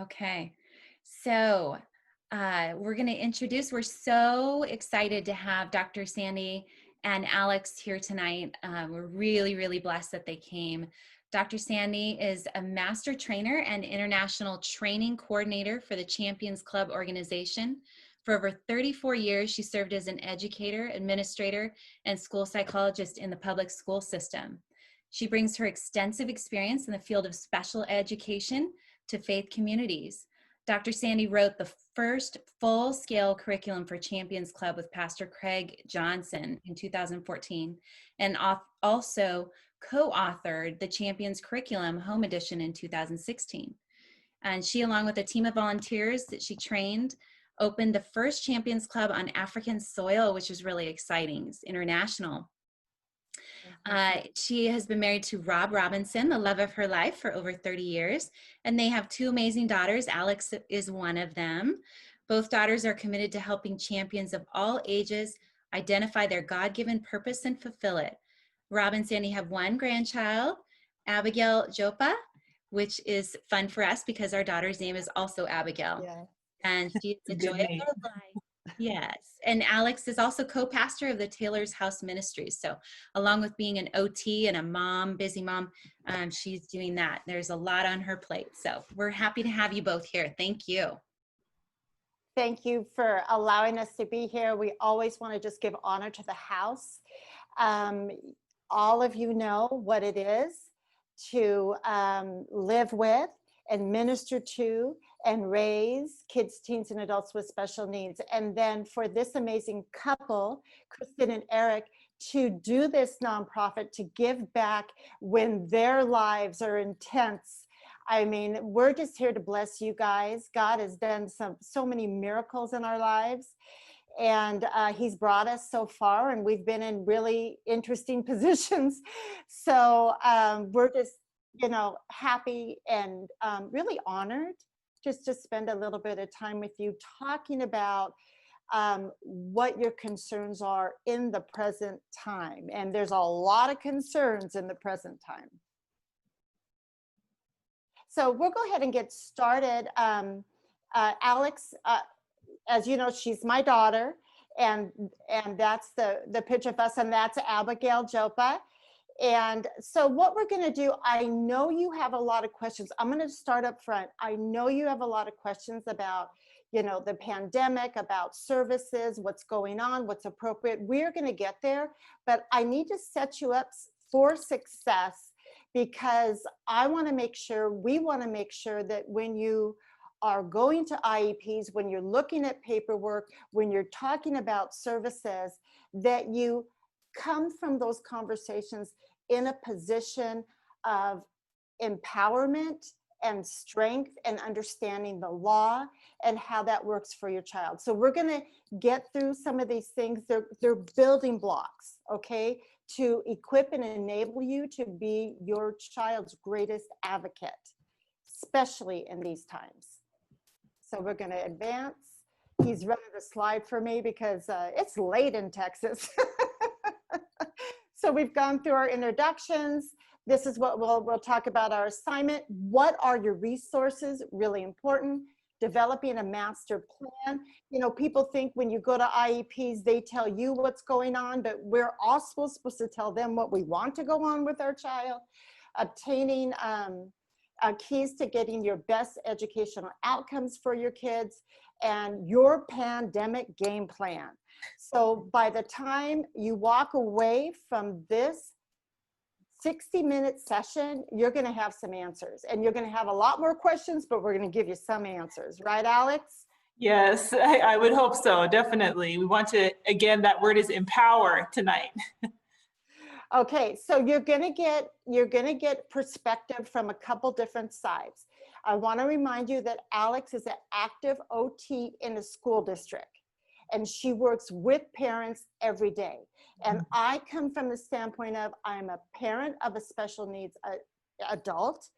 Okay, so we're going to introduce, we're so excited to have Dr. Sandy and Alex here tonight. We're really, really blessed that they came. Dr. Sandy is a master trainer and international training coordinator for the Champions Club organization. For over 34 years, she served as an educator, administrator, and school psychologist in the public school system. She brings her extensive experience in the field of special education to faith communities. Dr. Sandy wrote the first full-scale curriculum for Champions Club with Pastor Craig Johnson in 2014, and also co-authored the Champions Curriculum Home Edition in 2016. And she, along with a team of volunteers that she trained, opened the first Champions Club on African soil, which is really exciting. It's international. She has been married to Rob Robinson, the love of her life, for over 30 years, and they have two amazing daughters. Alex is one of them. Both daughters are committed to helping champions of all ages identify their God-given purpose and fulfill it. Rob and Sandy have one grandchild, Abigail Jopa, which is fun for us because our daughter's name is also Abigail. Yeah. And she's the joy of her life. Yes, and Alex is also co-pastor of the Taylor's House Ministries. So along with being an OT and a mom, busy mom, she's doing that. There's a lot on her plate. So we're happy to have you both here. Thank you. Thank you for allowing us to be here. We always want to just give honor to the house. All of you know what it is to live with and minister to and raise kids, teens, and adults with special needs. And then for this amazing couple, Kristen and Eric, to do this nonprofit, to give back when their lives are intense. I mean, we're just here to bless you guys. God has done so many miracles in our lives. And he's brought us so far, and we've been in really interesting positions. So we're just, happy and really honored just to spend a little bit of time with you talking about what your concerns are in the present time. And there's a lot of concerns in the present time. So we'll go ahead and get started. Alex, as you know, she's my daughter, and that's the picture of us, and that's Abigail Jopa. And so what we're going to do, I know you have a lot of questions. I'm going to start up front. I know you have a lot of questions about, the pandemic, about services, what's going on, what's appropriate. We're going to get there, but I need to set you up for success, because we want to make sure that when you are going to IEPs, when you're looking at paperwork, when you're talking about services, that you come from those conversations in a position of empowerment and strength and understanding the law and how that works for your child. So we're going to get through some of these things. They're building blocks, okay, to equip and enable you to be your child's greatest advocate, especially in these times. So we're going to advance. He's running the slide for me because it's late in Texas. So we've gone through our introductions. This is what we'll talk about our assignment. What are your resources? Really important. Developing a master plan. People think when you go to IEPs, they tell you what's going on, but we're also supposed to tell them what we want to go on with our child. Obtaining keys to getting your best educational outcomes for your kids, and your pandemic game plan. So by the time you walk away from this 60-minute session, you're going to have some answers, and you're going to have a lot more questions, but we're going to give you some answers. Right, Alex? Yes, I would hope so. Definitely. We want to, again, that word is empower tonight. Okay, so you're gonna get perspective from a couple different sides. I want to remind you that Alex is an active OT in a school district, and she works with parents every day. And I come from the standpoint of I'm a parent of a special needs adult.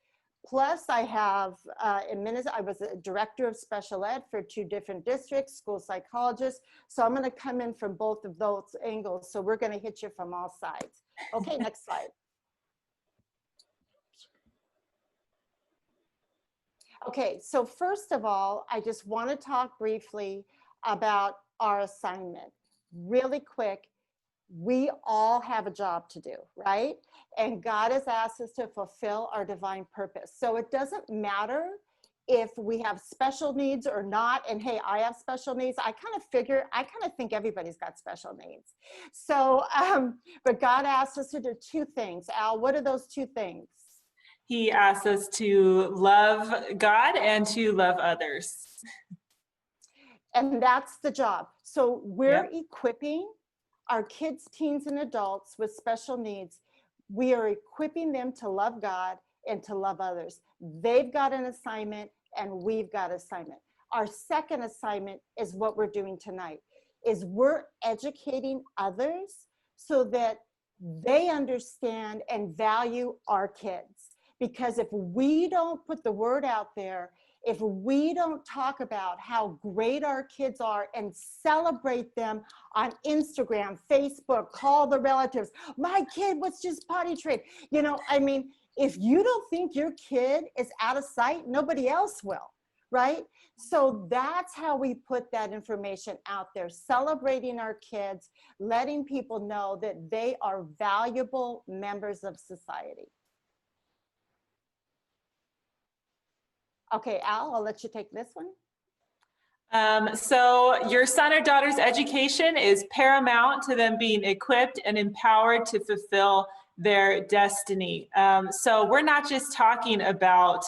Plus, I have I was a director of special ed for 2 different districts, school psychologist. So I'm going to come in from both of those angles. So we're going to hit you from all sides. Okay, next slide. Okay, so first of all, I just want to talk briefly about our assignment. Really quick, we all have a job to do, right? And God has asked us to fulfill our divine purpose. So it doesn't matter if we have special needs or not. And hey, I have special needs. I kind of think everybody's got special needs. So, but God asked us to do two things. Al, what are those two things? He asks us to love God and to love others. And that's the job. So we're Yep. equipping our kids, teens, and adults with special needs. We are equipping them to love God and to love others. They've got an assignment and we've got an assignment. Our second assignment is what we're doing tonight, is we're educating others so that they understand and value our kids. Because if we don't put the word out there, if we don't talk about how great our kids are and celebrate them on Instagram, Facebook, call the relatives, my kid was just potty trained. You know, I mean, if you don't think your kid is out of sight, nobody else will, right? So that's how we put that information out there, celebrating our kids, letting people know that they are valuable members of society. Okay, Al, I'll let you take this one. So your son or daughter's education is paramount to them being equipped and empowered to fulfill their destiny. So we're not just talking about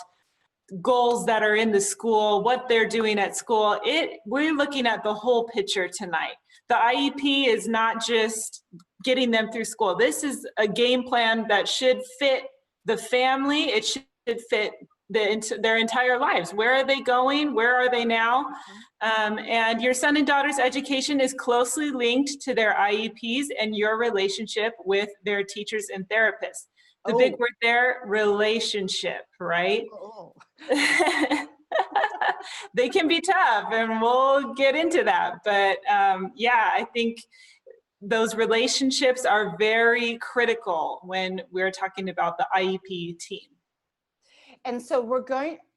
goals that are in the school, what they're doing at school. We're looking at the whole picture tonight. The IEP is not just getting them through school. This is a game plan that should fit the family. It should fit their entire lives. Where are they going? Where are they now? And your son and daughter's education is closely linked to their IEPs and your relationship with their teachers and therapists. The big word there, relationship, right? Oh. They can be tough, and we'll get into that. But yeah, I think those relationships are very critical when we're talking about the IEP team. And so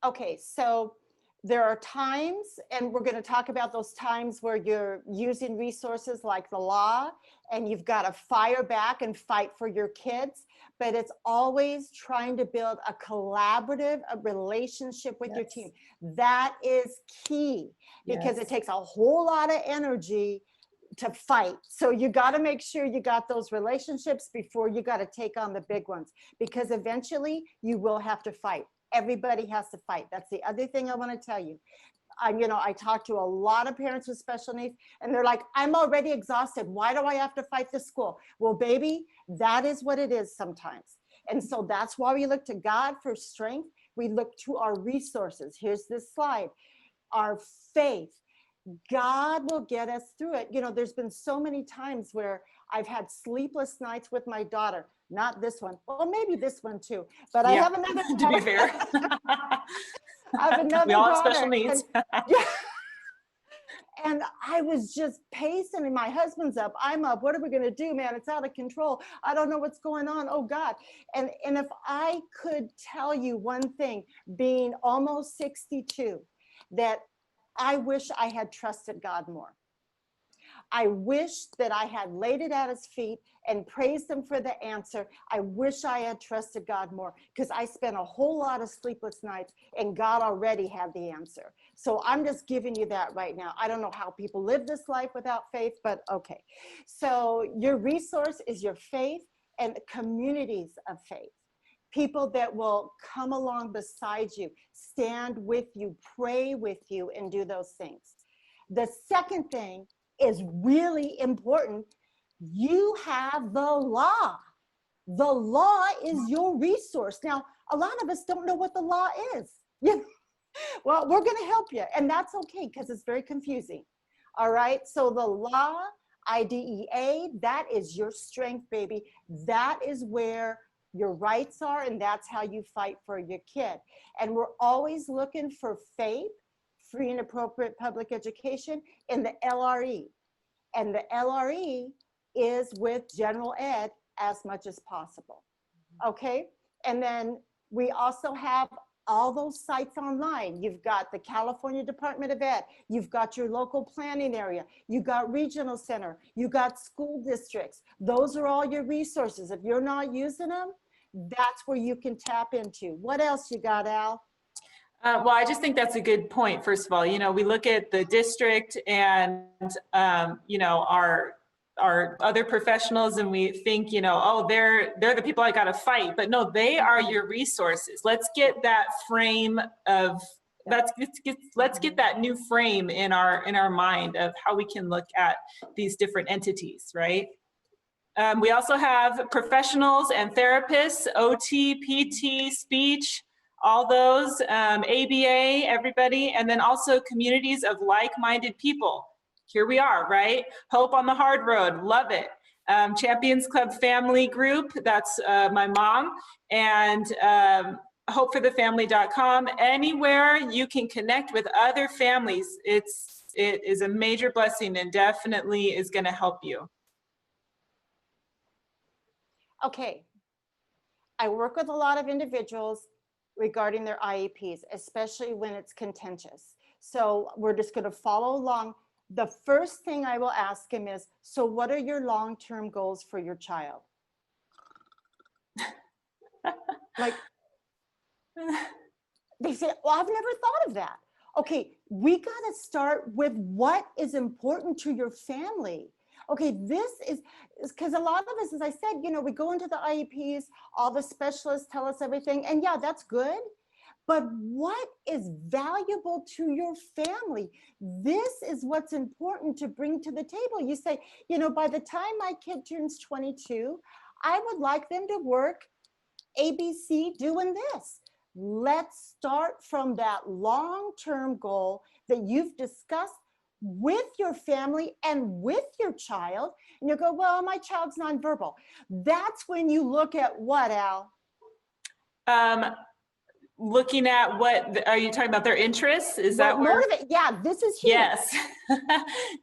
okay, so there are times, and we're going to talk about those times where you're using resources like the law and you've got to fire back and fight for your kids, but it's always trying to build a collaborative relationship with your team. That is key, because it takes a whole lot of energy to fight. So you got to make sure you got those relationships before you got to take on the big ones, because eventually you will have to fight. Everybody has to fight. That's the other thing I want to tell you. I talk to a lot of parents with special needs, and they're like, I'm already exhausted. Why do I have to fight the school? Well, baby, that is what it is sometimes. And so that's why we look to God for strength. We look to our resources. Here's this slide. Our faith. God will get us through it. There's been so many times where I've had sleepless nights with my daughter. Not this one. Well, maybe this one too. But I have another. To be fair, I have another. We all have daughter, special needs. And I was just pacing, and my husband's up. I'm up. What are we going to do, man? It's out of control. I don't know what's going on. Oh God. And if I could tell you one thing, being almost 62, that I wish I had trusted God more. I wish that I had laid it at his feet and praised him for the answer. I wish I had trusted God more, because I spent a whole lot of sleepless nights and God already had the answer. So I'm just giving you that right now. I don't know how people live this life without faith, but okay. So your resource is your faith and communities of faith. People that will come along beside you, stand with you, pray with you, and do those things. The second thing is really important. You have the law. The law is your resource. Now, a lot of us don't know what the law is. Well, we're going to help you, and that's okay, because it's very confusing. All right, so the law, IDEA, that is your strength, baby. That is where your rights are, and that's how you fight for your kid. And we're always looking for faith, free and appropriate public education, in the LRE. And the LRE is with general ed as much as possible. Okay, and then we also have all those sites online. You've got the California Department of Ed, you've got your local planning area, you've got regional center, you got school districts. Those are all your resources. If you're not using them, that's where you can tap into. What else you got, Al? Well, I just think that's a good point. First of all, we look at the district and, our other professionals, and we think, oh, they're the people I got to fight. But no, they are your resources. Let's get that frame of, let's get that new frame in our mind of how we can look at these different entities, right? We also have professionals and therapists, OT, PT, speech, all those, ABA, everybody, and then also communities of like-minded people. Here we are, right? Hope on the Hard Road, love it. Champions Club Family Group, that's my mom, and hopeforthefamily.com. Anywhere you can connect with other families, it is a major blessing and definitely is going to help you. Okay, I work with a lot of individuals regarding their IEPs, especially when it's contentious. So we're just going to follow along. The first thing I will ask him is, so what are your long-term goals for your child? Like, they say, well, I've never thought of that. Okay, we got to start with what is important to your family. Okay, this is because a lot of us, as I said, we go into the IEPs, all the specialists tell us everything, and yeah, that's good. But what is valuable to your family? This is what's important to bring to the table. You say, by the time my kid turns 22, I would like them to work ABC doing this. Let's start from that long-term goal that you've discussed with your family and with your child. And you go, well, my child's nonverbal. That's when you look at what, Al? Looking at what, are you talking about their interests? Is that where? Yeah, this is huge. Yes,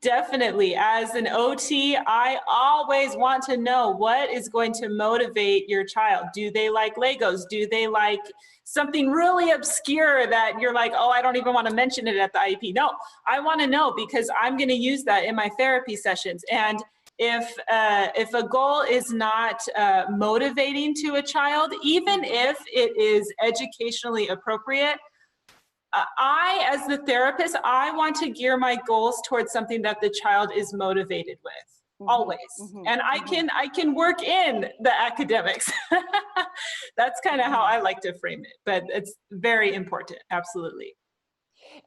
definitely. As an OT, I always want to know what is going to motivate your child. Do they like Legos? Do they like something really obscure that you're like, oh, I don't even want to mention it at the IEP? No, I want to know because I'm going to use that in my therapy sessions. And if a goal is not motivating to a child, even if it is educationally appropriate, I, as the therapist, I want to gear my goals towards something that the child is motivated with, always. And I can work in the academics. That's kind of how I like to frame it, but it's very important, absolutely.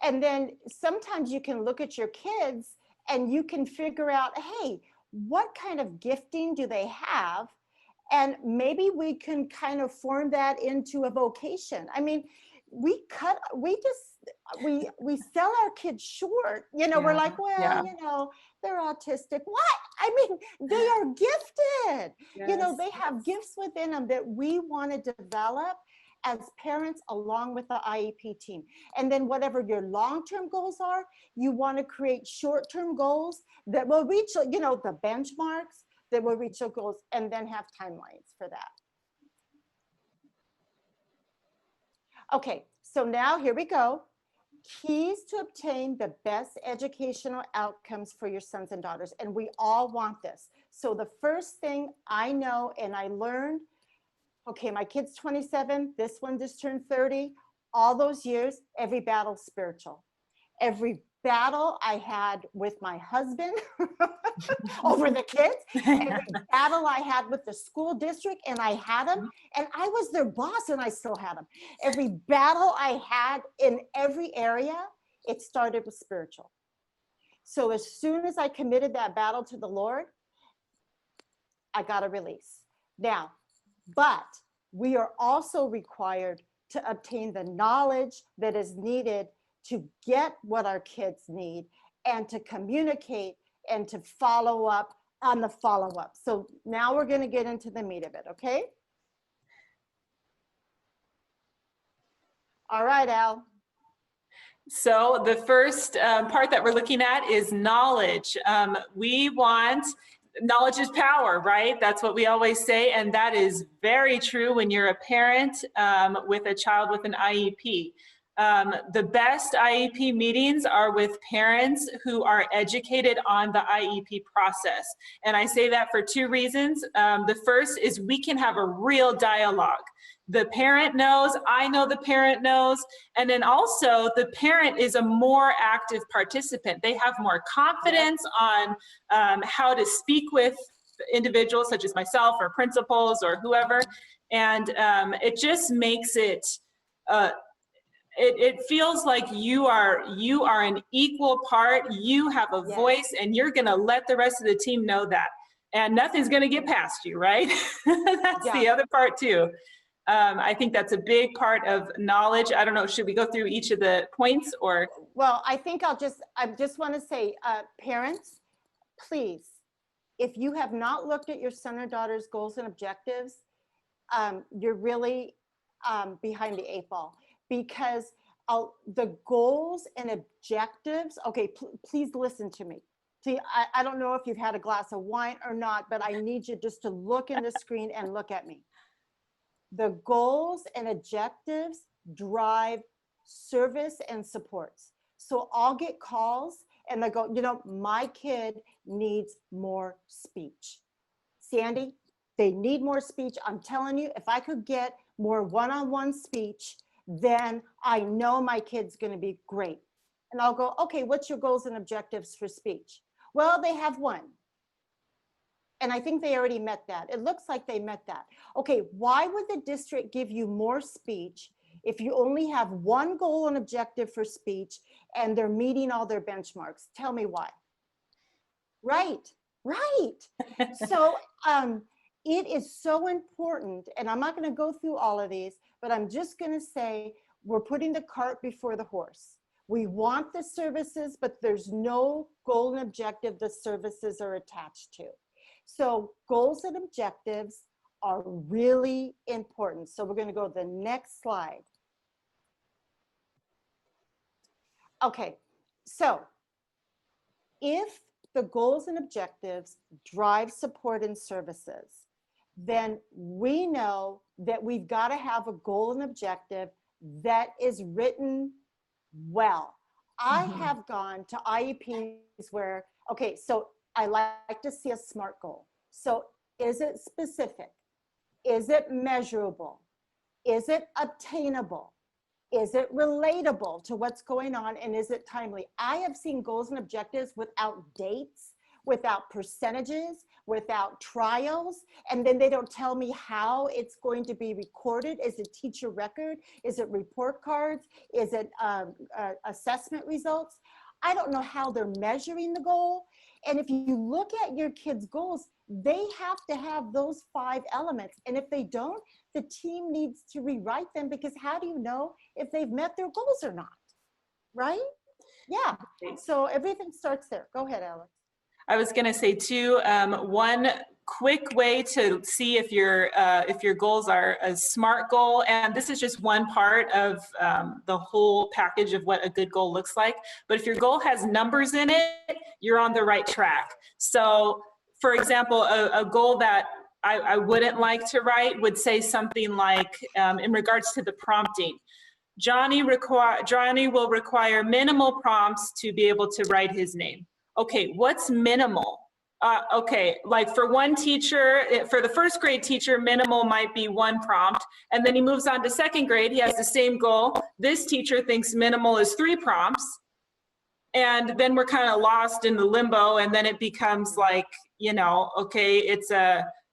And then sometimes you can look at your kids and you can figure out, hey, what kind of gifting do they have? And maybe we can kind of form that into a vocation. I mean, we sell our kids short. We're like, well, they're autistic. What? I mean, they are gifted. Yes. They have gifts within them that we want to develop as parents along with the IEP team. And then whatever your long-term goals are, you want to create short-term goals that will reach, the benchmarks that will reach your goals, and then have timelines for that. Okay, so now here we go. Keys to obtain the best educational outcomes for your sons and daughters. And we all want this. So the first thing I know and I learned, okay, my kid's 27, this one just turned 30. All those years, every battle's spiritual. Every battle I had with my husband over the kids, every battle I had with the school district, and I had them, and I was their boss and I still had them. Every battle I had in every area, it started with spiritual. So as soon as I committed that battle to the Lord, I got a release. Now, but we are also required to obtain the knowledge that is needed to get what our kids need and to communicate and to follow up on the follow-up. So now we're going to get into the meat of it, okay? All right, Al. So the first part that we're looking at is knowledge. We want knowledge is power, right? That's what we always say. And that is very true when you're a parent with a child with an IEP. The best IEP meetings are with parents who are educated on the IEP process. And I say that for two reasons. The first is we can have a real dialogue. The parent knows, I know the parent knows, and then also the parent is a more active participant. They have more confidence on how to speak with individuals such as myself or principals or whoever. And it just makes it, it feels like you are an equal part, you have a voice, and you're gonna let the rest of the team know that. And nothing's gonna get past you, right? That's the other part too. I think that's a big part of knowledge. I don't know, should we go through each of the points or? Well, I think I just want to say, parents, please, if you have not looked at your son or daughter's goals and objectives, you're really behind the 8 ball, because the goals and objectives, okay, please listen to me. See, I don't know if you've had a glass of wine or not, but I need you just to look in the screen and look at me. The goals and objectives drive service and supports. So I'll get calls and they go, you know, my kid needs more speech. Sandy, they need more speech. I'm telling you, if I could get more one-on-one speech, then I know my kid's going to be great. And I'll go, okay, what's your goals and objectives for speech? Well, they have one. And I think they already met that. It looks like they met that. Okay, why would the district give you more speech if you only have one goal and objective for speech and they're meeting all their benchmarks? Tell me why. Right. So it is so important, and I'm not going to go through all of these, but I'm just going to say we're putting the cart before the horse. We want the services, but there's no goal and objective the services are attached to. So goals and objectives are really important. So we're going to go to the next slide. Okay, so if the goals and objectives drive support and services, then we know that we've got to have a goal and objective that is written well. I have gone to IEPs where, okay, so I like to see a SMART goal. So is it specific? Is it measurable? Is it obtainable? Is it relatable to what's going on? And is it timely? I have seen goals and objectives without dates, without percentages, without trials, and then they don't tell me how it's going to be recorded. Is it teacher record? Is it report cards? Is it assessment results? I don't know how they're measuring the goal. And if you look at your kids' goals, they have to have those 5 elements. And if they don't, the team needs to rewrite them, because how do you know if they've met their goals or not? Right? Yeah. So everything starts there. Go ahead, Alex. I was going to say too, one quick way to see if your goals are a SMART goal, and this is just one part of the whole package of what a good goal looks like, but if your goal has numbers in it, you're on the right track. So for example, a goal that I wouldn't like to write would say something like, in regards to the prompting, Johnny will require minimal prompts to be able to write his name. Okay, what's minimal? Okay, like for one teacher, for the first grade teacher, minimal might be 1 prompt, and then he moves on to second grade, he has the same goal. This teacher thinks minimal is 3 prompts, and then we're kind of lost in the limbo, and then it becomes like, you know, okay, it's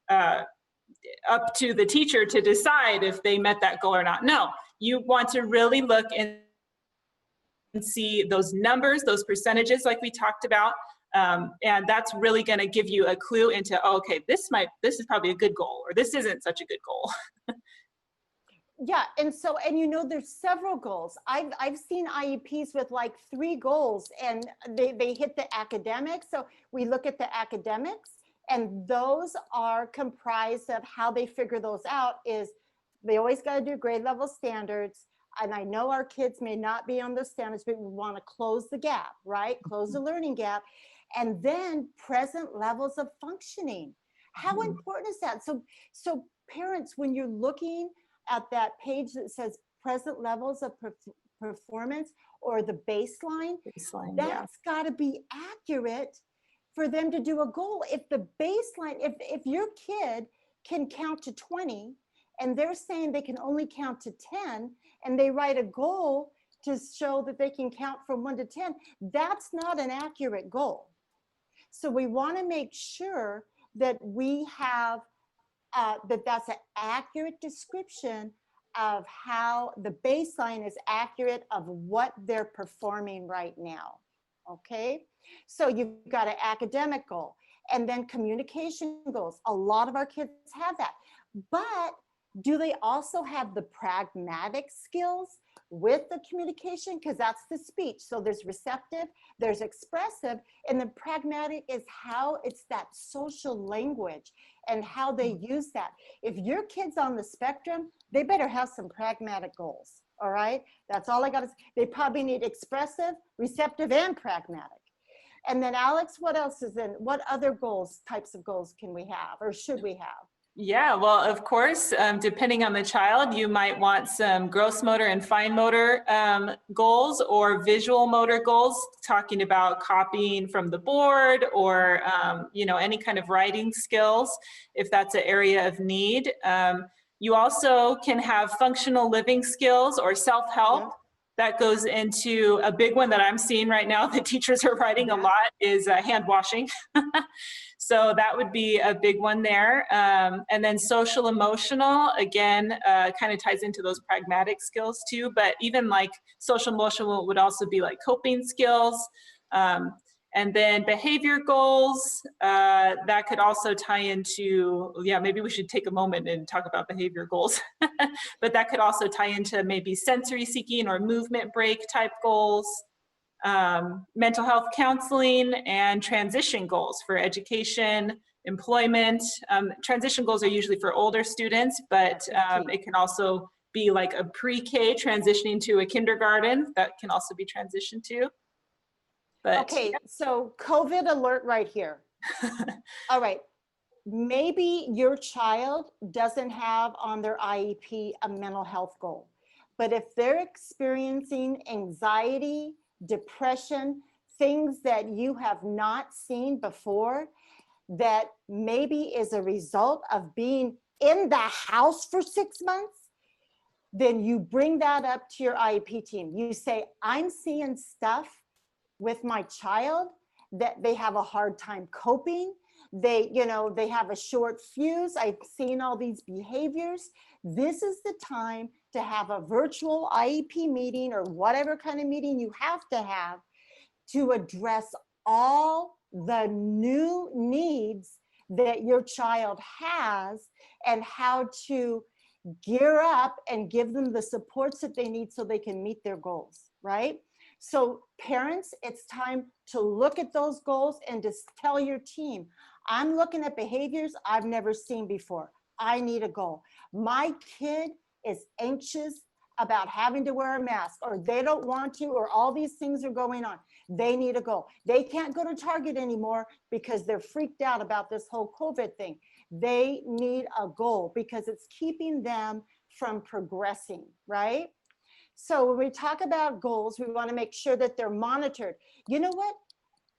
up to the teacher to decide if they met that goal or not. No, you want to really look and see those numbers, those percentages like we talked about, and that's really going to give you a clue into, oh, okay, this is probably a good goal, or this isn't such a good goal. Yeah, and so, and you know, there's several goals. I've seen IEPs with like 3 goals, and they hit the academics. So we look at the academics, and those are comprised of how they figure those out is they always got to do grade level standards. And I know our kids may not be on those standards, but we want to close the gap, right? Close the learning gap. And then present levels of functioning. How Mhm. important is that? So parents, when you're looking at that page that says present levels of performance or the baseline, Baseline, yeah. that's got to be accurate for them to do a goal. If the baseline, if your kid can count to 20 and they're saying they can only count to 10 and they write a goal to show that they can count from 1 to 10, that's not an accurate goal. So we want to make sure that we have that's an accurate description of how the baseline is accurate of what they're performing right now. Okay, so you've got an academic goal and then communication goals. A lot of our kids have that, but do they also have the pragmatic skills with the communication? Because that's the speech. So there's receptive, there's expressive, and the pragmatic is how it's that social language and how they use that. If your kid's on the spectrum, they better have some pragmatic goals. All right, that's all I got to say. They probably need expressive, receptive, and pragmatic. And then Alex, what else is in, what other goals, types of goals can we have or should we have? Yeah, well, of course, depending on the child, you might want some gross motor and fine motor goals or visual motor goals, talking about copying from the board or, you know, any kind of writing skills, if that's an area of need. You also can have functional living skills or self-help. Yeah. That goes into a big one that I'm seeing right now that teachers are writing a lot is hand washing. So that would be a big one there. And then social emotional, again, kind of ties into those pragmatic skills too, but even like social emotional would also be like coping skills. And then behavior goals, that could also tie into, yeah, maybe we should take a moment and talk about behavior goals. But that could also tie into maybe sensory seeking or movement break type goals. Mental health counseling, and transition goals for education, employment. Transition goals are usually for older students, but it can also be like a pre-K transitioning to a kindergarten. That can also be transitioned to. But Okay, yeah. so COVID alert right here. All right, maybe your child doesn't have on their IEP a mental health goal, but if they're experiencing anxiety, depression, things that you have not seen before, that maybe is a result of being in the house for 6 months, then you bring that up to your IEP team. You say, I'm seeing stuff with my child that they have a hard time coping. They, you know, they have a short fuse. I've seen all these behaviors. This is the time to have a virtual IEP meeting or whatever kind of meeting you have to address all the new needs that your child has and how to gear up and give them the supports that they need so they can meet their goals, right? So parents, it's time to look at those goals and just tell your team, I'm looking at behaviors I've never seen before. I need a goal. My kid is anxious about having to wear a mask, or they don't want to, or all these things are going on. They need a goal. They can't go to Target anymore because they're freaked out about this whole COVID thing. They need a goal because it's keeping them from progressing, right? So when we talk about goals, we want to make sure that they're monitored. You know what?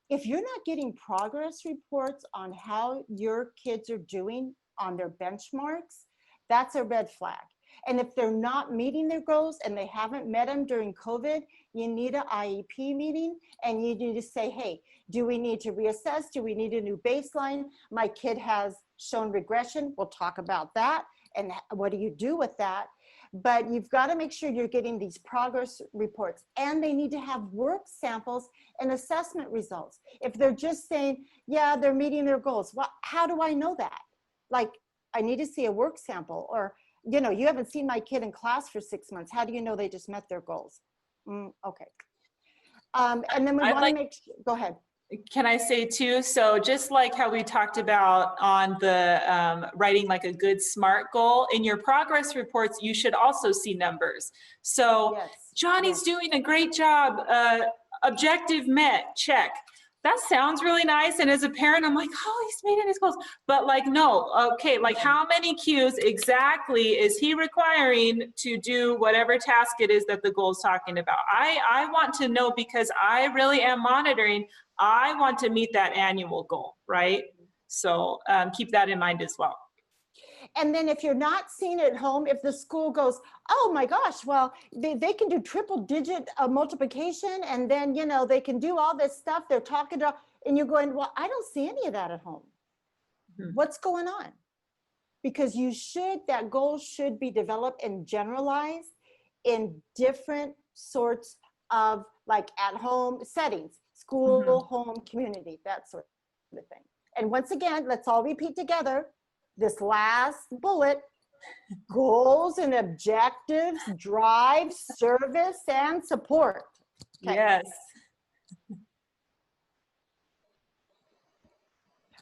If you're not getting progress reports on how your kids are doing on their benchmarks, that's a red flag. And if they're not meeting their goals and they haven't met them during COVID, you need an IEP meeting and you need to say, hey, do we need to reassess? Do we need a new baseline? My kid has shown regression. We'll talk about that. And what do you do with that? But you've got to make sure you're getting these progress reports, and they need to have work samples and assessment results. If they're just saying, yeah, they're meeting their goals, well, how do I know that? Like, I need to see a work sample, or, you know, you haven't seen my kid in class for 6 months. How do you know they just met their goals? Okay. And then we want to make sure, go ahead. Can I say too, so just like how we talked about on the writing like a good SMART goal, in your progress reports, you should also see numbers. So Yes. Johnny's doing a great job, objective met, check. that sounds really nice. And as a parent, I'm like, oh, he's meeting his goals. But like, no, okay, like how many cues exactly is he requiring to do whatever task it is that the goal is talking about? I want to know, because I really am monitoring. I want to meet that annual goal, right? So keep that in mind as well. And then if you're not seeing it at home, if the school goes, oh my gosh, well, they can do triple digit multiplication, and then, you know, they can do all this stuff, they're talking to, and you're going, well, I don't see any of that at home. What's going on? Because that goal should be developed and generalized in different sorts of, like, at home settings, school, home, community, that sort of thing. And once again, let's all repeat together this last bullet: goals and objectives drive service and support. Okay. Yes.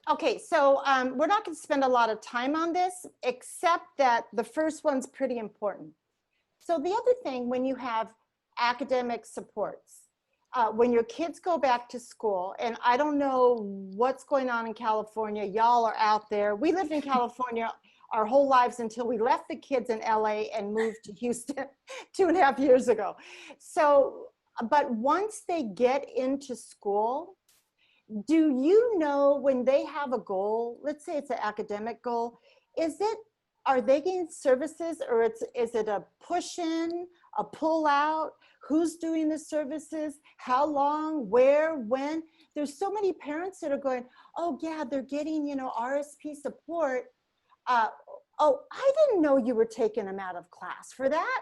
Okay, so we're not going to spend a lot of time on this, except that the first one's pretty important. So the other thing, when you have academic supports, when your kids go back to school, and I don't know what's going on in California, y'all are out there. We lived in California our whole lives until we left the kids in LA and moved to Houston 2.5 years ago. So, but once they get into school, do you know when they have a goal, let's say it's an academic goal, are they getting services, or is it a push in, a pull out? Who's doing the services? How long, where, when? There's so many parents that are going, oh yeah, they're getting, you know, RSP support. Oh, I didn't know you were taking them out of class for that.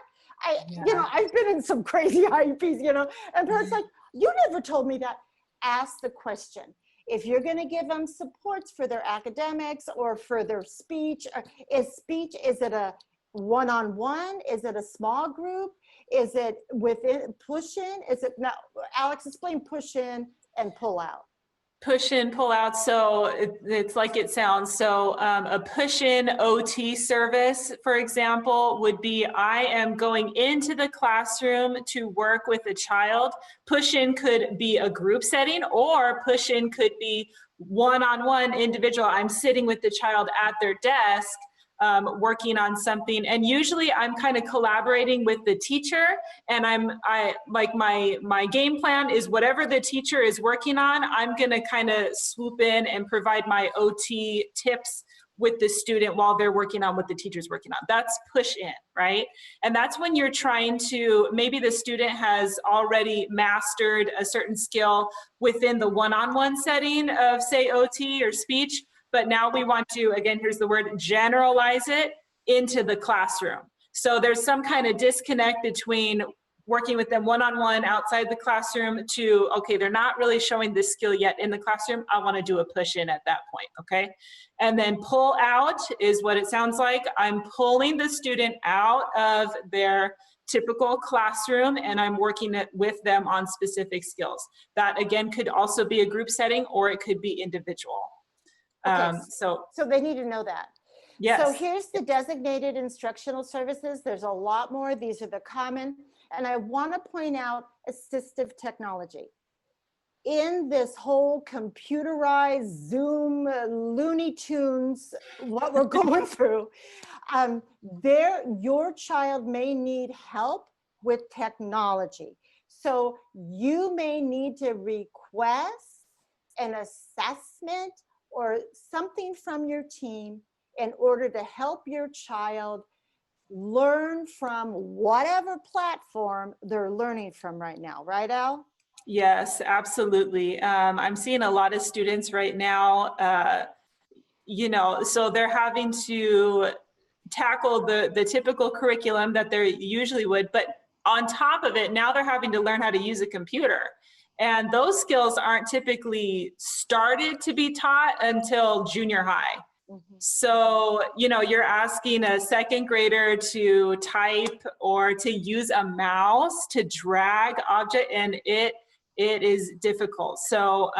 You know, I've been in some crazy IEPs, you know, and parents like, you never told me that. Ask the question. If you're going to give them supports for their academics or for their speech, is it a one-on-one? Is it a small group? Is it within push-in? Is it now? Alex, explain push-in and pull-out. Push in, pull out. So it's like it sounds. So a push in OT service, for example, would be, I am going into the classroom to work with a child. Push in could be a group setting, or push in could be one-on-one individual. I'm sitting with the child at their desk, working on something, and usually I'm kind of collaborating with the teacher, and I like my game plan is whatever the teacher is working on, I'm going to kind of swoop in and provide my OT tips with the student while they're working on what the teacher's working on. That's push in, right? And that's when you're trying to, maybe the student has already mastered a certain skill within the one-on-one setting of, say, OT or speech, but now we want to, again, here's the word, generalize it into the classroom. So there's some kind of disconnect between working with them one-on-one outside the classroom to, okay, they're not really showing this skill yet in the classroom. I want to do a push in at that point, okay? And then pull out is what it sounds like. I'm pulling the student out of their typical classroom, and I'm working with them on specific skills. That, again, could also be a group setting, or it could be individual. Okay, so they need to know that. Yes. So here's the designated instructional services. There's a lot more. These are the common. And I want to point out assistive technology. In this whole computerized Zoom, Looney Tunes, what we're going through, your child may need help with technology. So you may need to request an assessment or something from your team in order to help your child learn from whatever platform they're learning from right now. Right, Al? Yes, absolutely. I'm seeing a lot of students right now, you know, so they're having to tackle the typical curriculum that they usually would, but on top of it, now they're having to learn how to use a computer. And those skills aren't typically started to be taught until junior high. Mm-hmm. So, you know, you're asking a second grader to type or to use a mouse to drag object, and it is difficult. So,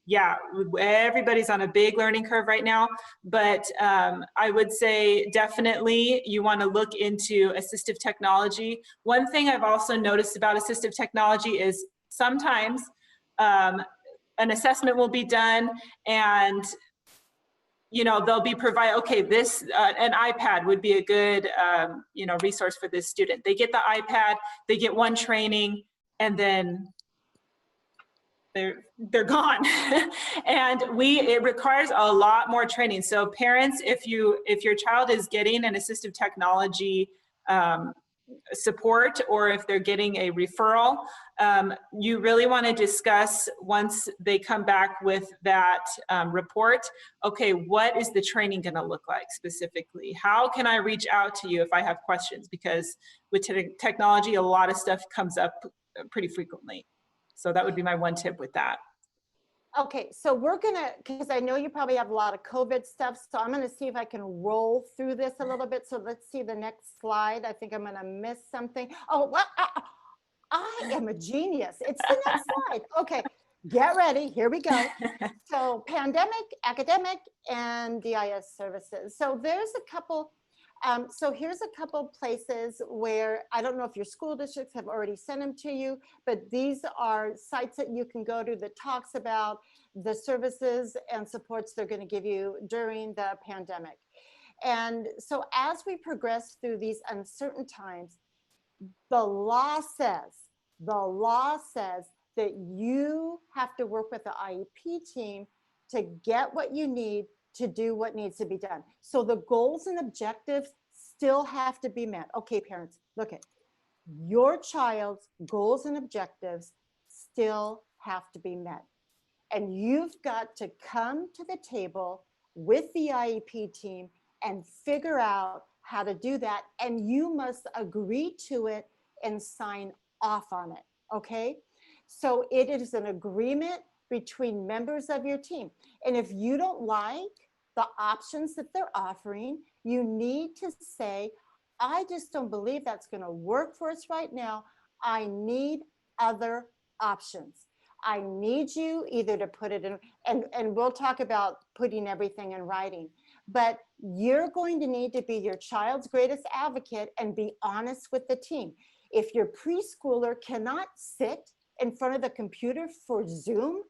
yeah, everybody's on a big learning curve right now, but I would say definitely you want to look into assistive technology. One thing I've also noticed about assistive technology is sometimes an assessment will be done, and they'll be provided, okay, this, an iPad would be a good, resource for this student. They get the iPad, they get one training, and then they're gone. And it requires a lot more training. So parents, if your child is getting an assistive technology support, or if they're getting a referral, you really want to discuss, once they come back with that report, okay, what is the training going to look like specifically? How can I reach out to you if I have questions? Because with technology, a lot of stuff comes up pretty frequently. So that would be my one tip with that. Okay, so we're gonna, because I know you probably have a lot of COVID stuff, so I'm gonna see if I can roll through this a little bit. So let's see the next slide. I think I'm gonna miss something. Oh, well, I am a genius. It's the next slide. Okay, get ready. Here we go. So pandemic, academic, and DIS services. So there's a couple. So here's a couple places where, I don't know if your school districts have already sent them to you, but these are sites that you can go to that talks about the services and supports they're going to give you during the pandemic. And so as we progress through these uncertain times, the law says that you have to work with the IEP team to get what you need to do what needs to be done. So the goals and objectives still have to be met. Okay, parents, look at your child's goals and objectives still have to be met. And you've got to come to the table with the IEP team and figure out how to do that. And you must agree to it and sign off on it, okay? So it is an agreement between members of your team. And if you don't like the options that they're offering, you need to say, I just don't believe that's going to work for us right now. I need other options. I need you either to put it in, and we'll talk about putting everything in writing, but you're going to need to be your child's greatest advocate and be honest with the team. If your preschooler cannot sit in front of the computer for Zoom,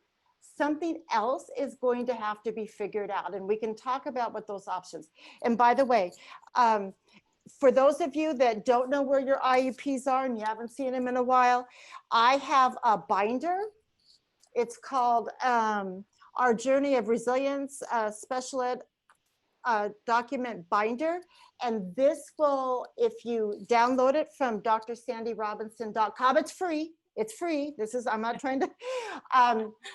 something else is going to have to be figured out, and we can talk about what those options. And by the way, for those of you that don't know where your IEPs are and you haven't seen them in a while, I have a binder. It's called Our Journey of Resilience Special Ed document binder. And this will, if you download it from drsandyrobinson.com, it's free. It's free. This is, I'm not trying to,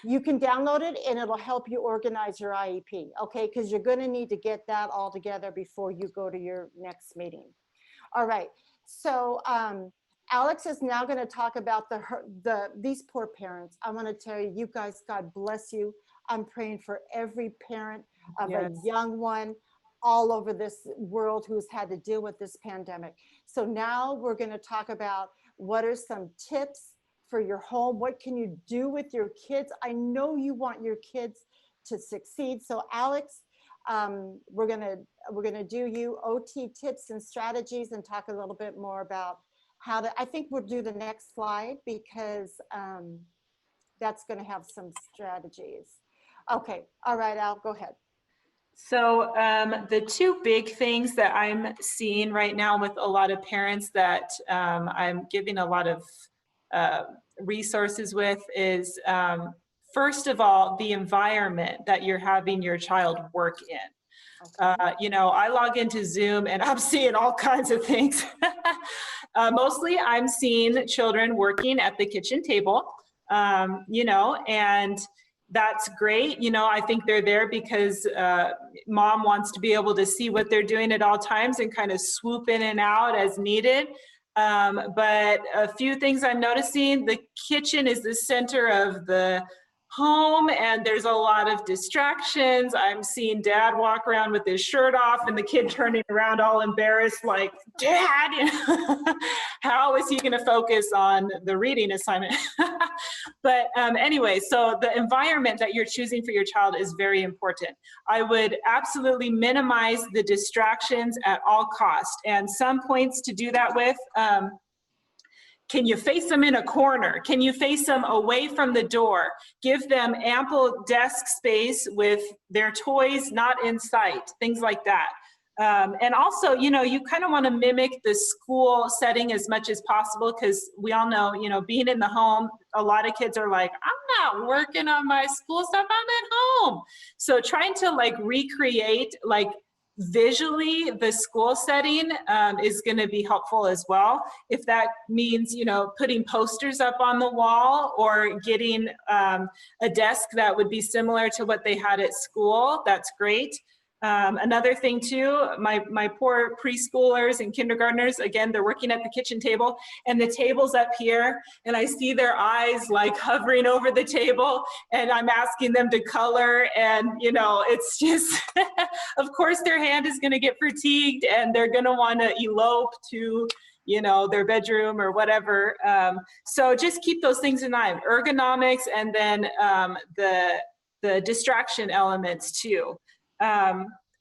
you can download it and it'll help you organize your IEP, okay? Because you're going to need to get that all together before you go to your next meeting. All right. So Alex is now going to talk about these poor parents. I want to tell you, you guys, God bless you. I'm praying for every parent of a young one all over this world who's had to deal with this pandemic. So now we're going to talk about what are some tips for your home. What can you do with your kids? I know you want your kids to succeed. So Alex, we're gonna do you OT tips and strategies and talk a little bit more about how to, I think we'll do the next slide because that's gonna have some strategies. Okay, all right, Al, go ahead. So the two big things that I'm seeing right now with a lot of parents that I'm giving a lot of resources with is, first of all, the environment that you're having your child work in. Okay. You know, I log into Zoom and I'm seeing all kinds of things. Mostly I'm seeing children working at the kitchen table, you know, and that's great. You know, I think they're there because mom wants to be able to see what they're doing at all times and kind of swoop in and out as needed. But a few things I'm noticing, the kitchen is the center of the home and there's a lot of distractions. I'm seeing dad walk around with his shirt off and the kid turning around all embarrassed like, Dad, how is he gonna focus on the reading assignment? But anyway, so the environment that you're choosing for your child is very important. I would absolutely minimize the distractions at all costs. And some points to do that with, Can you face them in a corner? Can you face them away from the door? Give them ample desk space with their toys not in sight, things like that. And also, you know, you kind of want to mimic the school setting as much as possible, because we all know, you know, being in the home, a lot of kids are like, I'm not working on my school stuff, I'm at home. So trying to like recreate like visually the school setting is going to be helpful as well. If that means, you know, putting posters up on the wall or getting a desk that would be similar to what they had at school, that's great. Another thing too, my poor preschoolers and kindergartners, again, they're working at the kitchen table and the table's up here and I see their eyes like hovering over the table and I'm asking them to color, and you know, it's just, of course their hand is gonna get fatigued and they're gonna wanna elope to, you know, their bedroom or whatever. So just keep those things in mind, ergonomics, and then the distraction elements too.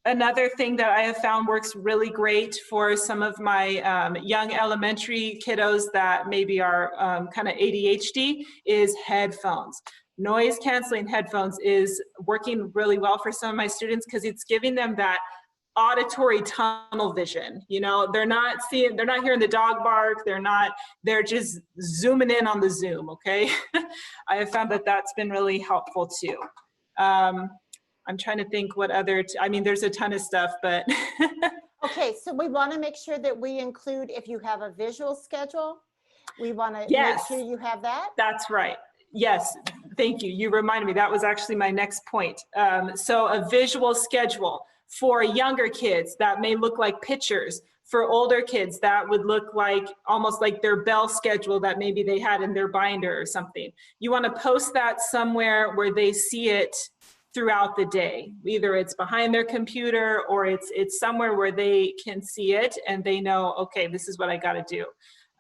Another thing that I have found works really great for some of my young elementary kiddos that maybe are kind of ADHD is headphones. Noise canceling headphones is working really well for some of my students because it's giving them that auditory tunnel vision. You know, they're not hearing the dog bark, they're just zooming in on the Zoom, okay? I have found that that's been really helpful too. I'm trying to think what other, I mean, there's a ton of stuff, but. Okay, so we want to make sure that we include, if you have a visual schedule, we want to make sure you have that. That's right. Yes, thank you. You reminded me, that was actually my next point. So a visual schedule for younger kids that may look like pictures. For older kids, that would look like almost like their bell schedule that maybe they had in their binder or something. You want to post that somewhere where they see it throughout the day. Either it's behind their computer or it's somewhere where they can see it and they know, okay, this is what I got to do.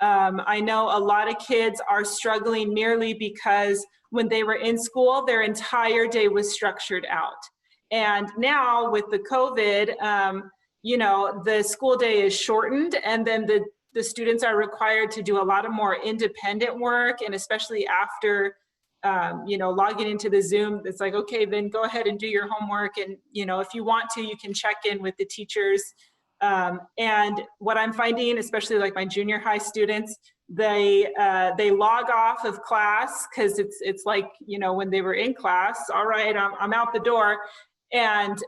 I know a lot of kids are struggling merely because when they were in school, their entire day was structured out. And now with the COVID, you know, the school day is shortened, and then the students are required to do a lot of more independent work, and especially after you know, logging into the Zoom, it's like, okay, then go ahead and do your homework. And, you know, if you want to, you can check in with the teachers. And what I'm finding, especially like my junior high students, they log off of class because it's like, you know, when they were in class, all right, I'm out the door. And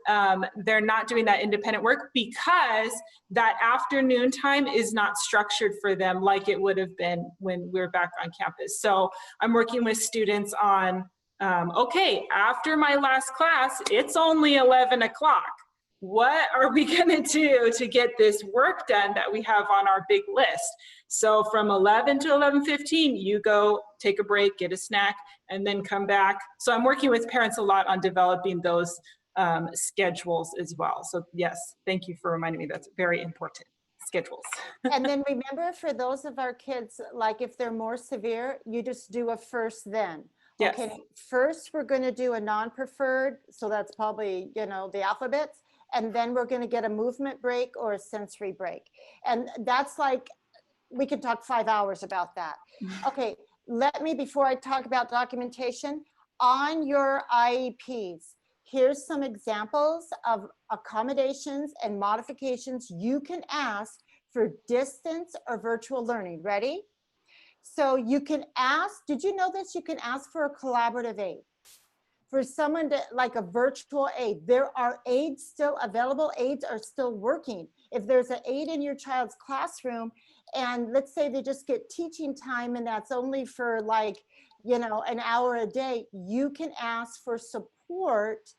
they're not doing that independent work because that afternoon time is not structured for them like it would have been when we were back on campus. So I'm working with students on, okay, after my last class, it's only 11 o'clock. What are we gonna do to get this work done that we have on our big list? So from 11 to 11:15, you go take a break, get a snack, and then come back. So I'm working with parents a lot on developing those schedules as well. So yes, thank you for reminding me. That's very important. Schedules. And then remember, for those of our kids, like if they're more severe, you just do a first then. Yes. Okay, first we're going to do a non-preferred, so that's probably, you know, the alphabets, and then we're going to get a movement break or a sensory break. And that's like, we could talk 5 hours about that. Okay, let me, before I talk about documentation, on your IEPs, here's some examples of accommodations and modifications you can ask for distance or virtual learning. Ready? So you can ask, did you know this? You can ask for a collaborative aid. For someone to, like a virtual aid, there are aids still available. Aids are still working. If there's an aid in your child's classroom, and let's say they just get teaching time and that's only for like, you know, an hour a day, you can ask for support,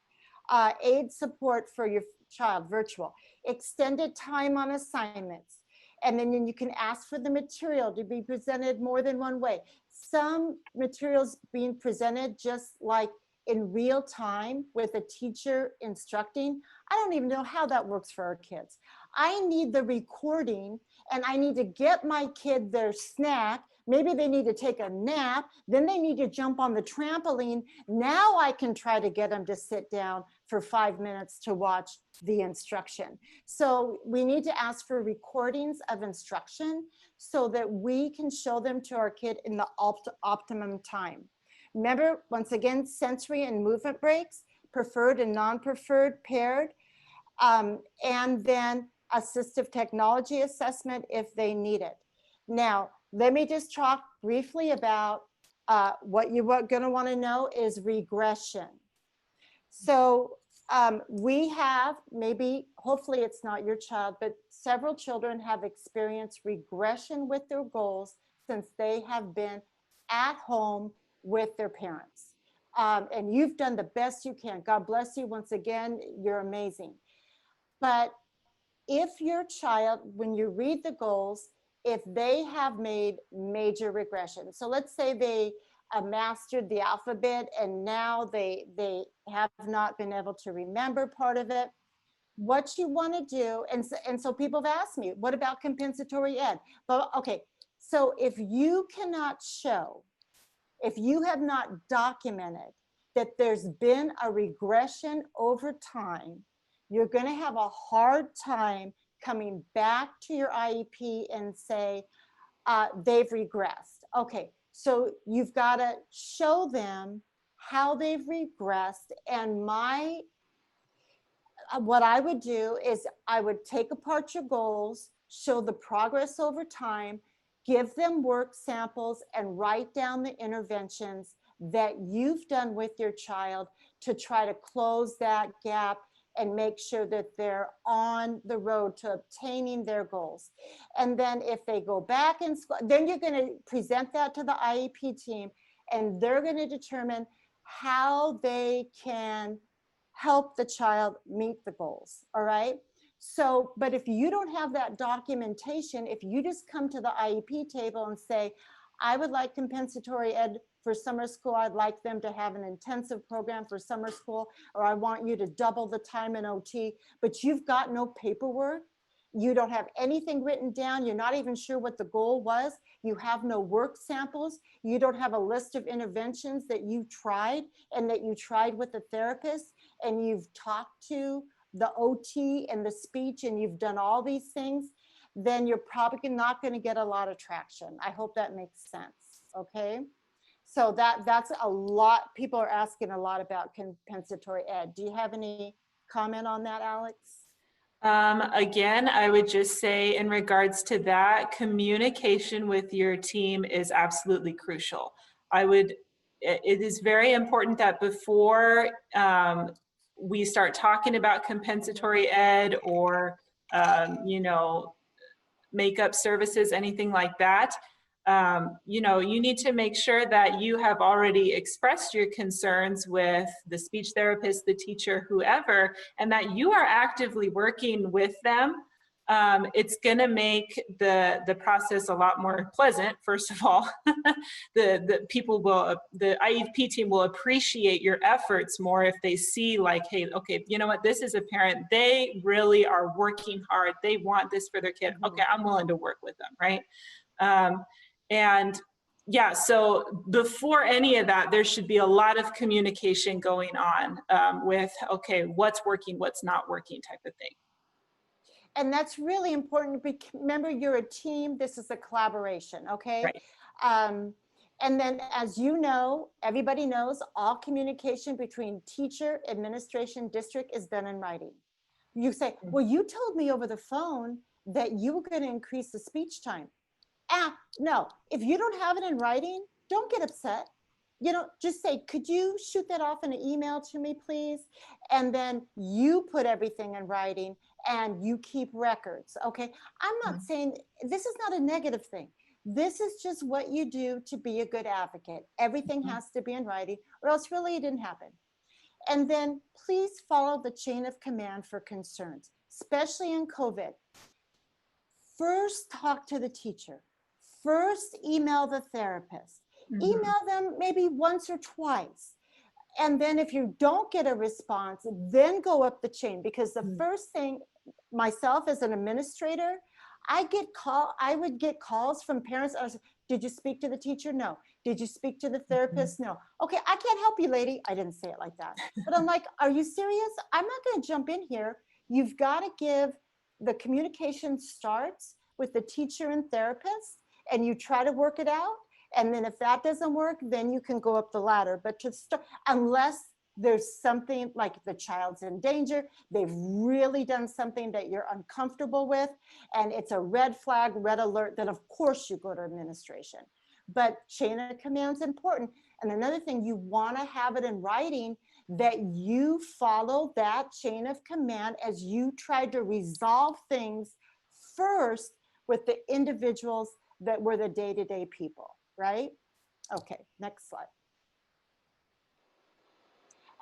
aid support for your child, virtual. Extended time on assignments. And then you can ask for the material to be presented more than one way. Some materials being presented just like in real time with a teacher instructing. I don't even know how that works for our kids. I need the recording and I need to get my kid their snack, Maybe they need to take a nap, then they need to jump on the trampoline. Now I can try to get them to sit down for 5 minutes to watch the instruction. So we need to ask for recordings of instruction so that we can show them to our kid in the optimum time. Remember, once again, sensory and movement breaks, preferred and non-preferred, paired, and then assistive technology assessment if they need it. Now, let me just talk briefly about what you're going to want to know is regression. So we have, maybe, hopefully it's not your child, but several children have experienced regression with their goals since they have been at home with their parents. And you've done the best you can. God bless you once again, you're amazing. But if your child, when you read the goals, if they have made major regression, so let's say they mastered the alphabet and now they have not been able to remember part of it, what you want to do, and so people have asked me, what about compensatory ed? But okay, so if you cannot show, if you have not documented that there's been a regression over time, you're going to have a hard time coming back to your IEP and say, they've regressed. Okay, so you've got to show them how they've regressed. And what I would do is I would take apart your goals, show the progress over time, give them work samples, and write down the interventions that you've done with your child to try to close that gap and make sure that they're on the road to obtaining their goals. And then if they go back in school, then you're going to present that to the IEP team, and they're going to determine how they can help the child meet the goals. All right. So, but if you don't have that documentation, if you just come to the IEP table and say, I would like compensatory ed for summer school, I'd like them to have an intensive program for summer school, or I want you to double the time in OT, but you've got no paperwork, you don't have anything written down, you're not even sure what the goal was, you have no work samples, you don't have a list of interventions that you tried and that you tried with the therapist, and you've talked to the OT and the speech, and you've done all these things, then you're probably not going to get a lot of traction. I hope that makes sense. Okay. So that's a lot. People are asking a lot about compensatory ed. Do you have any comment on that, Alex? Again, I would just say in regards to that, communication with your team is absolutely crucial. It is very important that before we start talking about compensatory ed or, makeup services, anything like that, you need to make sure that you have already expressed your concerns with the speech therapist, the teacher, whoever, and that you are actively working with them. It's going to make the process a lot more pleasant. First of all, the IEP team will appreciate your efforts more if they see like, hey, okay, you know what, this is a parent, they really are working hard, they want this for their kid. Okay, I'm willing to work with them, right? And yeah, so before any of that, there should be a lot of communication going on with, okay, what's working, what's not working type of thing. And that's really important. Remember, you're a team. This is a collaboration, okay? Right. And then, as you know, everybody knows, all communication between teacher, administration, district is done in writing. You say, well, you told me over the phone that you were going to increase the speech time. No, if you don't have it in writing, don't get upset. Just say, could you shoot that off in an email to me, please? And then you put everything in writing and you keep records, okay? I'm not saying, this is not a negative thing. This is just what you do to be a good advocate. Everything has to be in writing, or else really it didn't happen. And then please follow the chain of command for concerns, especially in COVID. First, talk to the teacher. First, email the therapist. Email them maybe once or twice. And then if you don't get a response, then go up the chain, because the first thing, myself as an administrator, I would get calls from parents. I was, Did you speak to the teacher? No. Did you speak to the therapist? No. Okay, I can't help you, lady. I didn't say it like that. But I'm like, are you serious? I'm not going to jump in here. You've got to give, the communication starts with the teacher and therapist, and you try to work it out. And then if that doesn't work, then you can go up the ladder. But to start, unless there's something like the child's in danger, they've really done something that you're uncomfortable with, and it's a red flag, red alert, then of course you go to administration. But chain of command is important. And another thing, you want to have it in writing that you follow that chain of command as you try to resolve things first with the individuals that were the day-to-day people, right? Okay, next slide.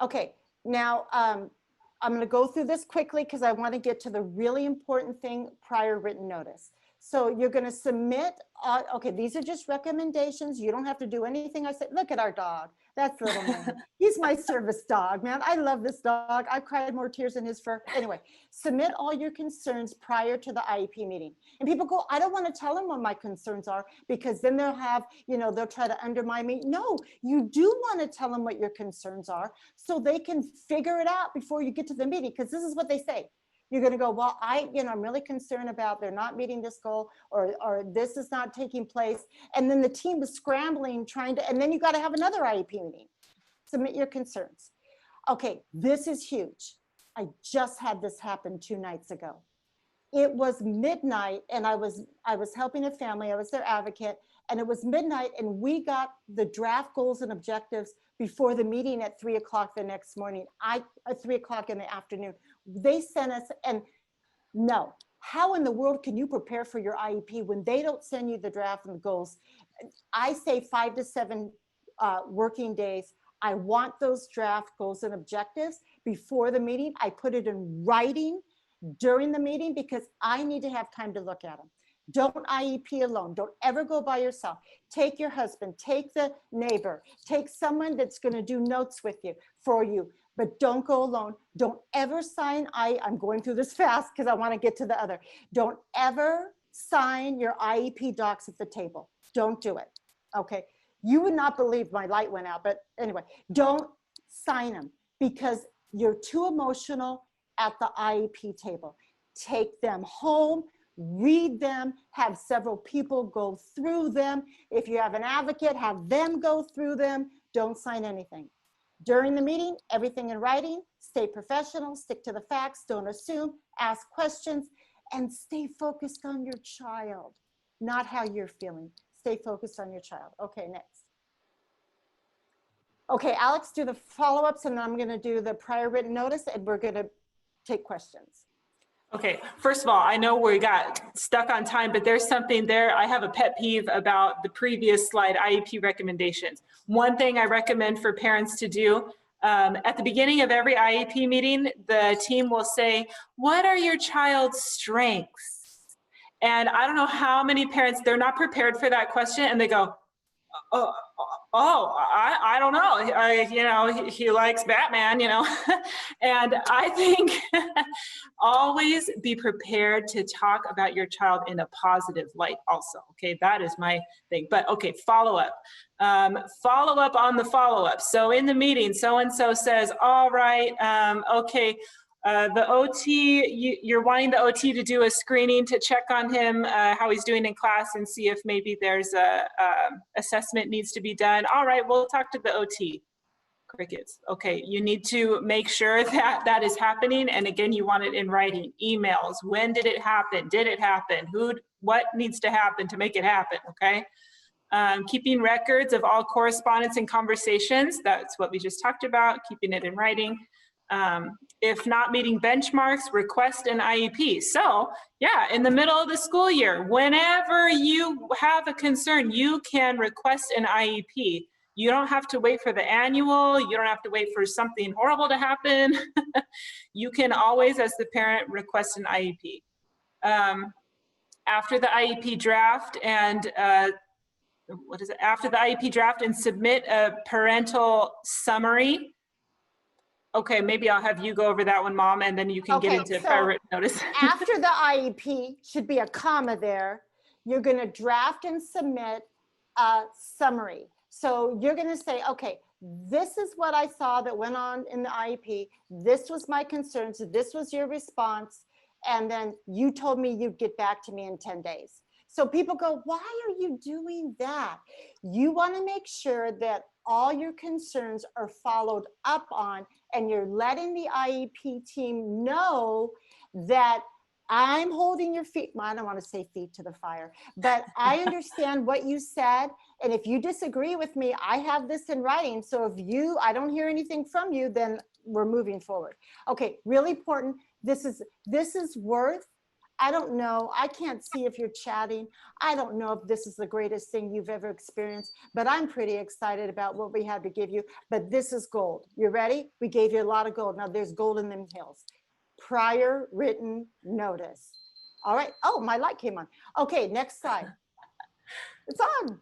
Okay, now I'm going to go through this quickly because I want to get to the really important thing, prior written notice. So you're going to submit, okay, these are just recommendations. You don't have to do anything I said. Look at our dog. That's little man. He's my service dog, man. I love this dog. I've cried more tears in his fur. Anyway, submit all your concerns prior to the IEP meeting. And people go, I don't want to tell them what my concerns are because then they'll have, you know, they'll try to undermine me. No, you do want to tell them what your concerns are so they can figure it out before you get to the meeting, because this is what they say. You're going to go, well, I'm really concerned about they're not meeting this goal, or this is not taking place. And then the team is scrambling, trying to, and then you got to have another IEP meeting. Submit your concerns. Okay, this is huge. I just had this happen 2 nights ago. It was midnight and I was helping a family. I was their advocate, and it was midnight and we got the draft goals and objectives before the meeting at 3 o'clock the next morning. At 3 o'clock in the afternoon. They sent us, and no, how in the world can you prepare for your IEP when they don't send you the draft and the goals? I say 5 to 7 working days. I want those draft goals and objectives before the meeting. I put it in writing during the meeting because I need to have time to look at them. Don't IEP alone. Don't ever go by yourself. Take your husband, take the neighbor, take someone that's going to do notes with you, for you, but don't go alone. Don't ever sign, I'm going through this fast because I want to get to the other. Don't ever sign your IEP docs at the table. Don't do it. Okay. You would not believe my light went out, but anyway, don't sign them because you're too emotional at the IEP table. Take them home. Read them, have several people go through them. If you have an advocate, have them go through them. Don't sign anything. During the meeting, everything in writing, stay professional, stick to the facts, don't assume, ask questions, and stay focused on your child, not how you're feeling. Stay focused on your child. Okay, next. Okay, Alex, do the follow-ups, and then I'm gonna do the prior written notice, and we're gonna take questions. Okay, first of all, I know we got stuck on time, but there's something there. I have a pet peeve about the previous slide, IEP recommendations. One thing I recommend for parents to do, at the beginning of every IEP meeting, the team will say, what are your child's strengths? And I don't know how many parents, they're not prepared for that question, and they go, I don't know. He likes Batman, and I think always be prepared to talk about your child in a positive light also. Okay, that is my thing. But okay, follow up. Follow up on the follow up. So in the meeting, so-and-so says, all right, okay, the OT, you're wanting the OT to do a screening to check on him, how he's doing in class, and see if maybe there's a assessment needs to be done. All right, we'll talk to the OT. Crickets. Okay, you need to make sure that that is happening. And again, you want it in writing, emails. When did it happen? Did it happen? What needs to happen to make it happen? Okay. Keeping records of all correspondence and conversations. That's what we just talked about, keeping it in writing. If not meeting benchmarks, request an IEP. So yeah, in the middle of the school year, whenever you have a concern, you can request an IEP. You don't have to wait for the annual. You don't have to wait for something horrible to happen. You can always, as the parent, request an IEP. After the IEP draft and after the IEP draft and submit a parental summary. Okay, maybe I'll have you go over that one, Mom, and then you can get into prior written notice. After the IEP, should be a comma there. You're going to draft and submit summary. So you're going to say, okay, this is what I saw that went on in the IEP. This was my concerns. This was your response. And then you told me you'd get back to me in 10 days. So people go, why are you doing that? You want to make sure that all your concerns are followed up on, and you're letting the IEP team know that I'm holding your feet. Well, I don't want to say feet to the fire, but I understand what you said. And if you disagree with me, I have this in writing. So if I don't hear anything from you, then we're moving forward. Okay, really important. This is worth, I don't know. I can't see if you're chatting. I don't know if this is the greatest thing you've ever experienced, but I'm pretty excited about what we had to give you. But this is gold. You ready? We gave you a lot of gold. Now there's gold in them hills. Prior written notice. All right. Oh, my light came on. Okay, next slide. It's on.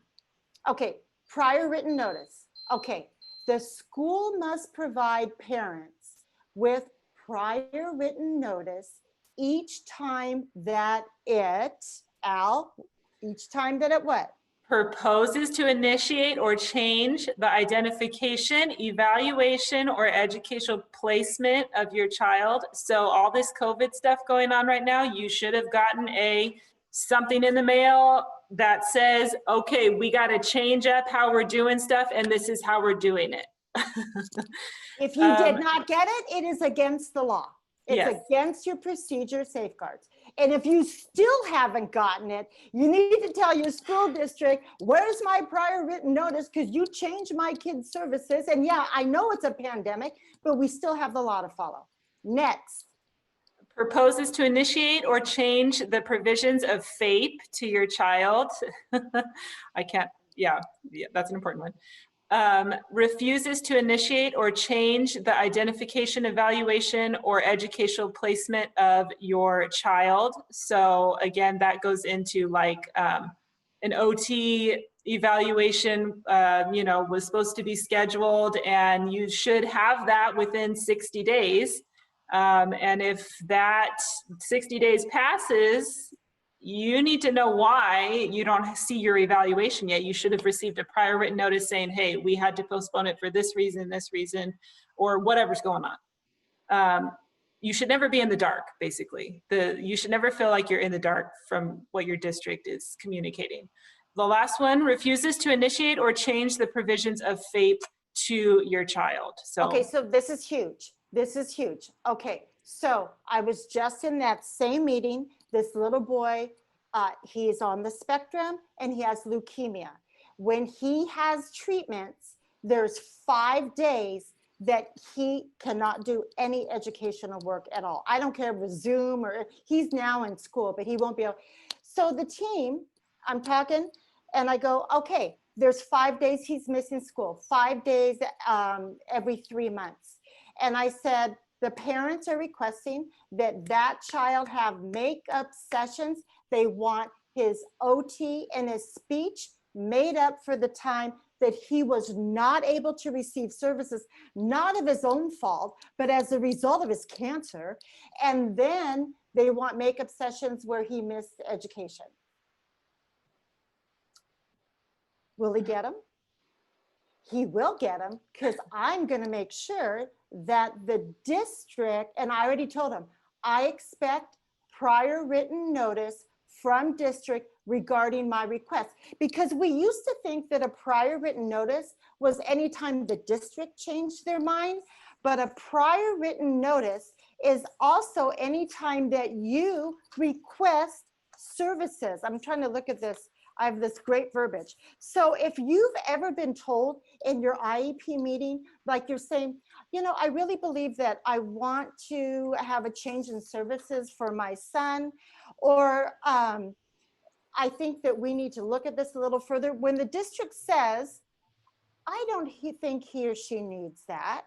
Okay, prior written notice. Okay, the school must provide parents with prior written notice each time that it, Al, each time that it what? Proposes to initiate or change the identification, evaluation, or educational placement of your child. So all this COVID stuff going on right now, you should have gotten something in the mail that says, okay, we got to change up how we're doing stuff, and this is how we're doing it. If you did not get it, it is against the law. It's yes. against your procedure safeguards. And if you still haven't gotten it, you need to tell your school district, where's my prior written notice? Because you changed my kids' services. And yeah, I know it's a pandemic, but we still have the law to follow. Next. Proposes to initiate or change the provisions of FAPE to your child. I can't, yeah, that's an important one. Refuses to initiate or change the identification, evaluation, or educational placement of your child. So again, that goes into like an OT evaluation, was supposed to be scheduled, and you should have that within 60 days. And if that 60 days passes, you need to know why you don't see your evaluation yet. You should have received a prior written notice saying, hey, we had to postpone it for this reason, or whatever's going on. You should never be in the dark, basically. You should never feel like you're in the dark from what your district is communicating. The last one, refuses to initiate or change the provisions of FAPE to your child. So okay, so this is huge. This is huge. Okay, so I was just in that same meeting. This little boy, he's on the spectrum and he has leukemia. When he has treatments, there's 5 days that he cannot do any educational work at all. I don't care if it's Zoom or he's now in school, but he won't be able. So the team, I'm talking, and I go, okay, there's 5 days he's missing school, 5 days every 3 months. And I said, the parents are requesting that that child have makeup sessions. They want his OT and his speech made up for the time that he was not able to receive services, not of his own fault, but as a result of his cancer. And then they want makeup sessions where he missed education. Will he get them? He will get them, because I'm going to make sure that the district, and I already told him, I expect prior written notice from district regarding my request, because we used to think that a prior written notice was anytime the district changed their mind, but a prior written notice is also anytime that you request services. I'm trying to look at this. I have this great verbiage. So if you've ever been told in your IEP meeting, like you're saying, I really believe that I want to have a change in services for my son, or I think that we need to look at this a little further. When the district says, I don't think he or she needs that,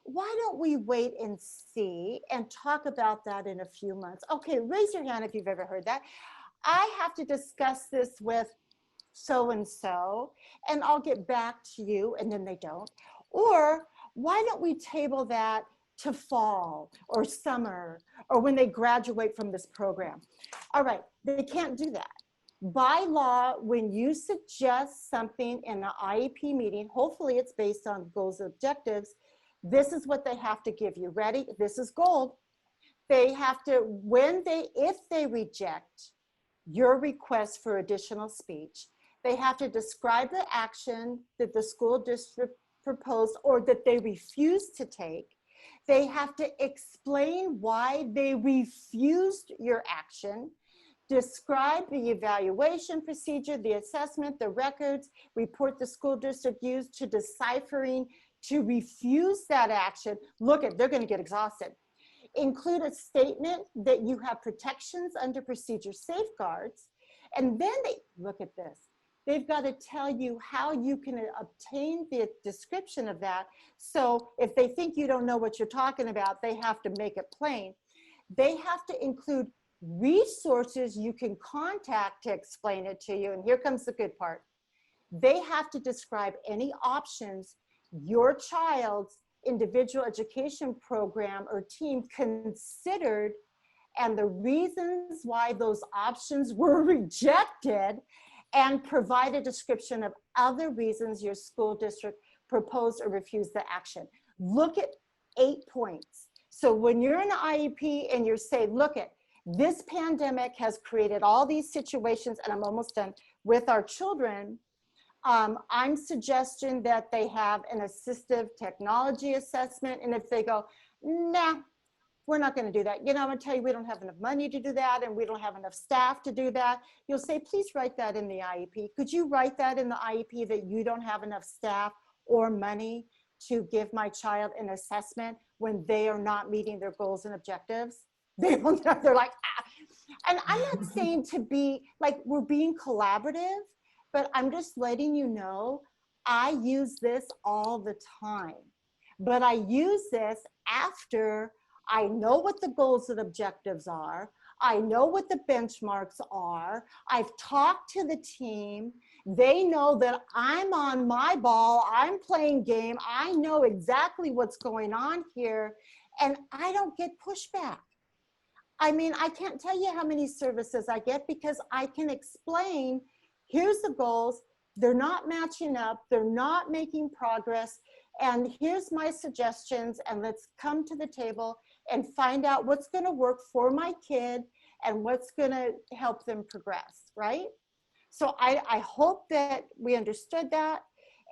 why don't we wait and see and talk about that in a few months? Okay, raise your hand if you've ever heard that. I have to discuss this with so-and-so, and I'll get back to you, and then they don't. Or why don't we table that to fall or summer or when they graduate from this program? All right, they can't do that. By law, when you suggest something in an IEP meeting, hopefully it's based on goals and objectives, this is what they have to give you. Ready? This is gold. They have to, if they reject your request for additional speech, they have to describe the action that the school district proposed or that they refused to take. They have to explain why they refused your action, describe the evaluation procedure, the assessment, the records, report the school district used to deciphering to refuse that action. Look at, they're going to get exhausted. Include a statement that you have protections under procedure safeguards. And then they, look at this, they've got to tell you how you can obtain the description of that. So if they think you don't know what you're talking about, they have to make it plain. They have to include resources you can contact to explain it to you. And here comes the good part. They have to describe any options your child's individual education program or team considered and the reasons why those options were rejected, and provide a description of other reasons your school district proposed or refused the action. Look at 8 points. So when you're in an IEP and you're saying, look at, this pandemic has created all these situations, and I'm almost done, with our children, I'm suggesting that they have an assistive technology assessment. And if they go, nah, we're not going to do that. You know, I'm going to tell you, we don't have enough money to do that, and we don't have enough staff to do that. You'll say, please write that in the IEP. Could you write that in the IEP that you don't have enough staff or money to give my child an assessment when they are not meeting their goals and objectives? They're like, ah. And I'm not saying to be like, we're being collaborative, but I'm just letting you know, I use this all the time. But I use this after I know what the goals and objectives are. I know what the benchmarks are. I've talked to the team. They know that I'm on my ball. I'm playing game. I know exactly what's going on here. And I don't get pushback. I mean, I can't tell you how many services I get because I can explain, here's the goals, they're not matching up, they're not making progress, and here's my suggestions, and let's come to the table and find out what's gonna work for my kid and what's gonna help them progress, right? So I hope that we understood that,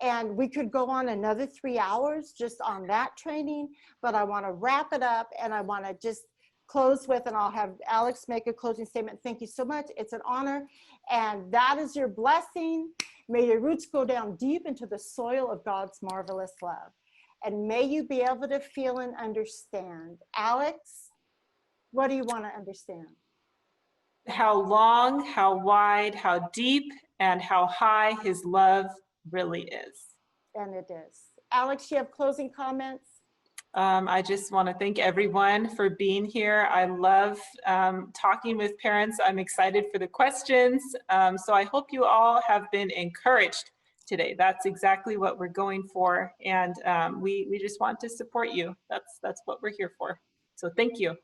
and we could go on another 3 hours just on that training, but I wanna wrap it up, and I wanna just close with, and I'll have Alex make a closing statement. Thank you so much. It's an honor. And that is your blessing. May your roots go down deep into the soil of God's marvelous love. And may you be able to feel and understand. Alex, what do you want to understand? How long, how wide, how deep, and how high his love really is. And it is. Alex, you have closing comments? I just want to thank everyone for being here. I love talking with parents. I'm excited for the questions. So I hope you all have been encouraged today. That's exactly what we're going for. And we just want to support you. That's what we're here for. So thank you.